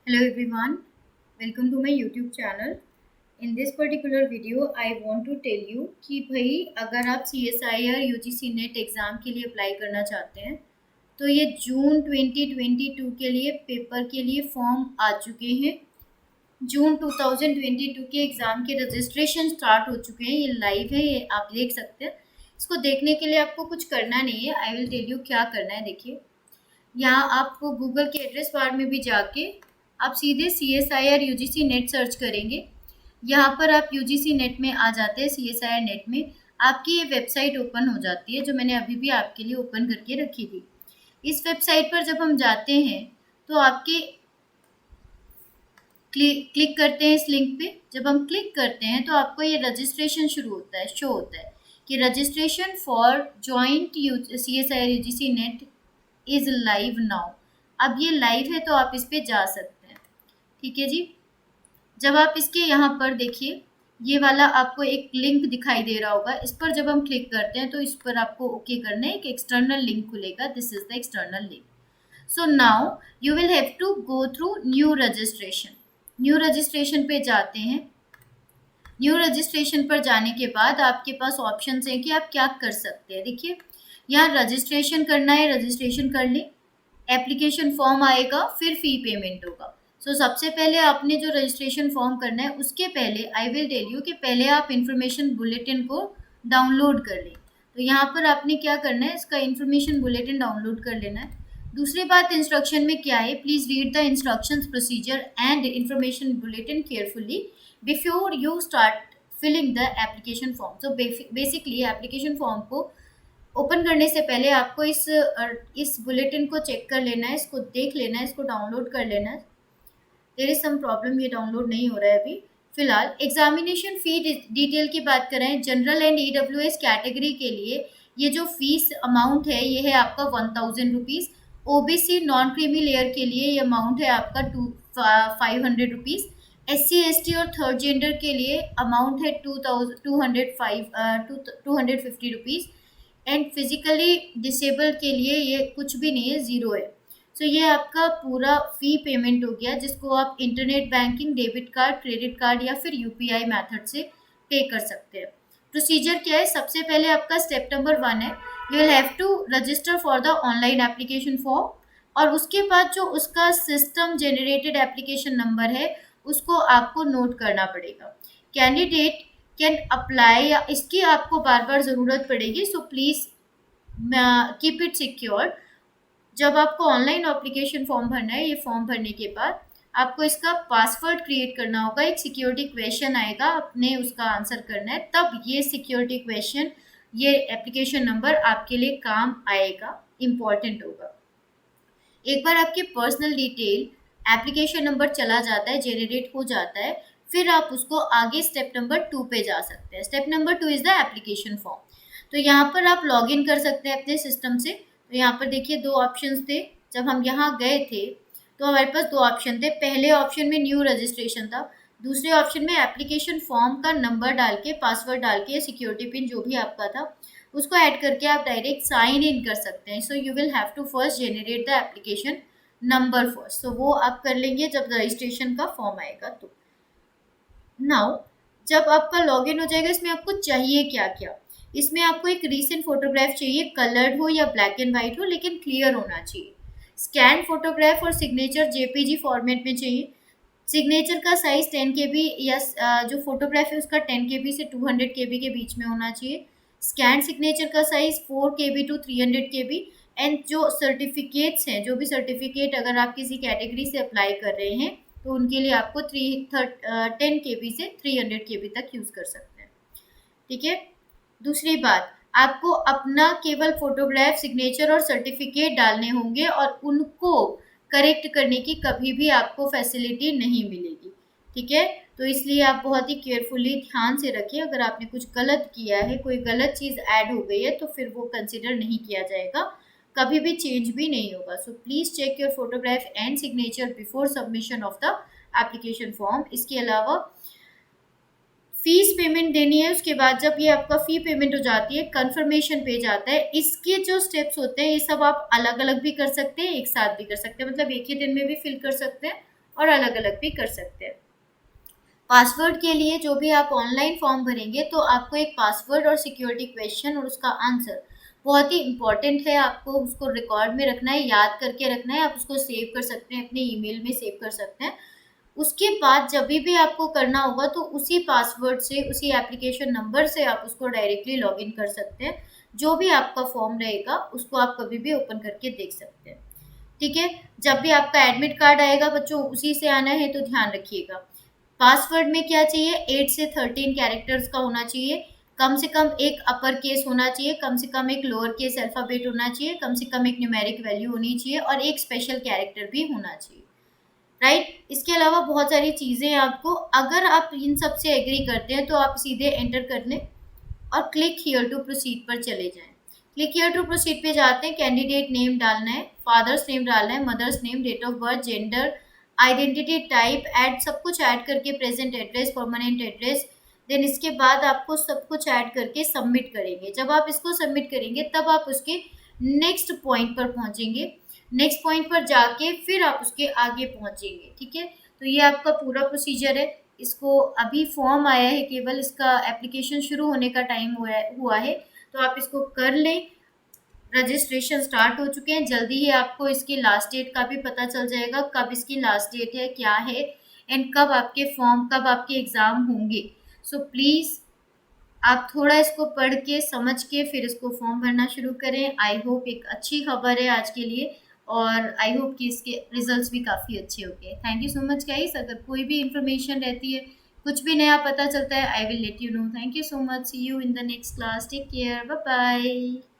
Hello everyone, welcome to my YouTube channel. In this particular video, I want to tell you कि भाई अगर आप CSI या UGC net exam के लिए अप्लाई करना चाहते हैं तो ये जून 2022 के लिए पेपर के लिए फॉर्म आ चुके हैं। जून 2022 के एग्ज़ाम के रजिस्ट्रेशन स्टार्ट हो चुके हैं। ये लाइव है, ये आप देख सकते हैं। इसको देखने के लिए आपको कुछ करना नहीं है। आई विल टेल यू क्या करना है। देखिए, यहाँ आपको गूगल के एड्रेस बार में भी जाके आप सीधे CSIR UGC नेट सर्च करेंगे। यहाँ पर आप UGC नेट में आ जाते हैं। CSIR नेट में आपकी ये वेबसाइट ओपन हो जाती है, जो मैंने अभी भी आपके लिए ओपन करके रखी थी। इस वेबसाइट पर जब हम जाते हैं तो आपके क्लिक करते हैं इस लिंक पे। जब हम क्लिक करते हैं तो आपको ये रजिस्ट्रेशन शुरू होता है, शो होता है कि registration for joint CSIR UGC net is live now. अब ये लाइव है तो आप इस पे जा सकते हैं। ठीक है जी। जब आप इसके यहाँ पर देखिए, ये वाला आपको एक लिंक दिखाई दे रहा होगा। इस पर जब हम क्लिक करते हैं तो इस पर आपको ओके करना है। एक एक्सटर्नल लिंक खुलेगा। This is the external link. So now you will have to go through new registration. New registration पे जाते हैं। न्यू रजिस्ट्रेशन पर जाने के बाद आपके पास ऑप्शन है कि आप क्या कर सकते हैं। देखिए, यहाँ रजिस्ट्रेशन करना है, रजिस्ट्रेशन कर लें। एप्लीकेशन फॉर्म आएगा, फिर फ़ी पेमेंट होगा। सो सबसे पहले आपने जो रजिस्ट्रेशन फॉर्म करना है, उसके पहले आई विल टेल यू कि पहले आप इन्फॉर्मेशन बुलेटिन को डाउनलोड कर लें। तो यहाँ पर आपने क्या करना है, इसका इन्फॉर्मेशन बुलेटिन डाउनलोड कर लेना है। दूसरी बात, इंस्ट्रक्शन में क्या है, please read the instructions, procedure and information bulletin carefully before you start filling the application form. So basically application form को ओपन करने से पहले आपको इस बुलेटिन को चेक कर लेना है, इसको देख लेना है, इसको डाउनलोड कर लेना है। देयर इज सम प्रॉब्लम, ये डाउनलोड नहीं हो रहा है अभी फिलहाल। एग्जामिनेशन फ़ी डिटेल की बात करें, जनरल एंड EWS कैटेगरी के लिए ये जो फीस अमाउंट है, ये है आपका 1000 rupees. OBC non creamy layer के लिए ये अमाउंट है आपका 500 रुपीज़। SC ST और थर्ड जेंडर के लिए अमाउंट है 250 रुपीज़। एंड फिजिकली डिसेबल के लिए ये कुछ भी नहीं है, ज़ीरो है। सो ये आपका पूरा फ़ी पेमेंट हो गया, जिसको आप internet banking, debit card, credit card या फिर UPI मेथड से पे कर सकते हैं। प्रोसीजर क्या है, सबसे पहले आपका स्टेप नंबर 1 है, you will have to register for the online application form. और उसके बाद जो उसका सिस्टम जनरेटेड एप्लीकेशन नंबर है, उसको आपको नोट करना पड़ेगा। कैंडिडेट कैन अप्लाई, या इसकी आपको बार बार ज़रूरत पड़ेगी। So please keep it secure. जब आपको ऑनलाइन एप्लीकेशन फॉर्म भरना है, ये फॉर्म भरने के बाद आपको इसका पासवर्ड क्रिएट करना होगा। एक सिक्योरिटी क्वेश्चन आएगा, आपने उसका आंसर करना है, तब ये सिक्योरिटी क्वेश्चन, ये एप्लीकेशन नंबर आपके लिए काम आएगा, इम्पॉर्टेंट होगा। एक बार आपके पर्सनल डिटेल एप्लीकेशन नंबर चला जाता है, जेनरेट हो जाता है, फिर आप उसको आगे स्टेप नंबर 2 पे जा सकते हैं। Step number 2 is the application form. तो यहाँ पर आप लॉगिन कर सकते हैं अपने सिस्टम से। तो यहाँ पर देखिए, दो ऑप्शंस थे। जब हम यहाँ गए थे तो हमारे पास दो ऑप्शन थे। पहले ऑप्शन में न्यू रजिस्ट्रेशन था, दूसरे ऑप्शन में एप्लीकेशन फॉर्म का नंबर डाल के, पासवर्ड डाल के, सिक्योरिटी पिन जो भी आपका था उसको ऐड करके आप डायरेक्ट साइन इन कर सकते हैं। So you will have to first generate the application number first. So वो आप कर लेंगे जब रजिस्ट्रेशन का फॉर्म आएगा। तो नाउ जब आपका लॉगिन हो जाएगा, इसमें आपको चाहिए क्या क्या, इसमें आपको एक रीसेंट फोटोग्राफ चाहिए, कलर्ड हो या ब्लैक एंड वाइट हो, लेकिन क्लियर होना चाहिए। स्कैन फोटोग्राफ और सिग्नेचर JPG फॉर्मेट में चाहिए। सिग्नेचर का साइज 10 KB या जो फोटोग्राफ है उसका 10 KB से 200 KB के बीच में होना चाहिए। स्कैन सिग्नेचर का size 4 KB to 300 KB। And जो सर्टिफिकेट्स हैं, जो भी सर्टिफिकेट अगर आप किसी कैटेगरी से अप्लाई कर रहे हैं तो उनके लिए आपको 10 KB से 300 KB तक यूज़ कर सकते हैं। ठीक है। दूसरी बात, आपको अपना केवल फोटोग्राफ, सिग्नेचर और सर्टिफिकेट डालने होंगे और उनको करेक्ट करने की कभी भी आपको फैसिलिटी नहीं मिलेगी। ठीक है। तो इसलिए आप बहुत ही केयरफुली ध्यान से रखिए। अगर आपने कुछ गलत किया है, कोई गलत चीज़ ऐड हो गई है, तो फिर वो कंसिडर नहीं किया जाएगा, कभी भी चेंज भी नहीं होगा। So please check your photograph and signature before submission of the application form. इसके अलावा फीस पेमेंट देनी है। उसके बाद जब ये आपका फ़ी पेमेंट हो जाती है, कंफर्मेशन पेज आता है। इसके जो स्टेप्स होते हैं, ये सब आप अलग अलग भी कर सकते हैं, एक साथ भी कर सकते हैं, मतलब एक ही दिन में भी फिल कर सकते हैं और अलग अलग भी कर सकते हैं। पासवर्ड के लिए जो भी आप ऑनलाइन फॉर्म भरेंगे तो आपको एक पासवर्ड और सिक्योरिटी क्वेश्चन और उसका आंसर बहुत ही इंपॉर्टेंट है, आपको उसको रिकॉर्ड में रखना है, याद करके रखना है। आप उसको सेव कर सकते हैं, अपने ईमेल में सेव कर सकते हैं। उसके बाद जब भी आपको करना होगा तो उसी पासवर्ड से, उसी एप्लीकेशन नंबर से आप उसको डायरेक्टली लॉगिन कर सकते हैं। जो भी आपका फॉर्म रहेगा उसको आप कभी भी ओपन करके देख सकते हैं। ठीक है। जब भी आपका एडमिट कार्ड आएगा बच्चों उसी से आना है, तो ध्यान रखिएगा। पासवर्ड में क्या चाहिए, 8 से 13 कैरेक्टर्स का होना चाहिए। कम से कम एक अपर केस होना चाहिए, कम से कम एक लोअर केस अल्फाबेट होना चाहिए, कम से कम एक न्यूमेरिक वैल्यू होनी चाहिए और एक स्पेशल कैरेक्टर भी होना चाहिए। राइट। इसके अलावा बहुत सारी चीज़ें आपको, अगर आप इन सब से एग्री करते हैं तो आप सीधे एंटर कर लें और क्लिक हियर टू प्रोसीड पर चले जाएं। क्लिक हियर टू प्रोसीड पे जाते हैं, कैंडिडेट नेम डालना है, फादर्स नेम डालना है, mother's name, date of birth, gender, identity type, add सब कुछ ऐड करके, present address, permanent address. Then इसके बाद आपको सब कुछ ऐड करके सबमिट करेंगे। जब आप इसको सबमिट करेंगे तब आप उसके नेक्स्ट पॉइंट पर पहुंचेंगे। नेक्स्ट पॉइंट पर जाके फिर आप उसके आगे पहुंचेंगे। ठीक है। तो ये आपका पूरा प्रोसीजर है। इसको अभी फॉर्म आया है, केवल इसका एप्लीकेशन शुरू होने का टाइम हुआ है, तो आप इसको कर लें। रजिस्ट्रेशन स्टार्ट हो चुके हैं, जल्दी ही आपको इसकी लास्ट डेट का भी पता चल जाएगा, कब इसकी लास्ट डेट है, क्या है, एंड कब आपके फॉर्म, कब आपके एग्ज़ाम होंगे। सो प्लीज़ आप थोड़ा इसको पढ़ के समझ के फिर इसको फॉर्म भरना शुरू करें। आई होप एक अच्छी खबर है आज के लिए, और आई होप कि इसके रिजल्ट्स भी काफ़ी अच्छे होंगे। Thank you so much guys. अगर कोई भी इंफॉर्मेशन रहती है, कुछ भी नया पता चलता है, I will let you know. Thank you so much. See you in the next class. Take care. Bye bye.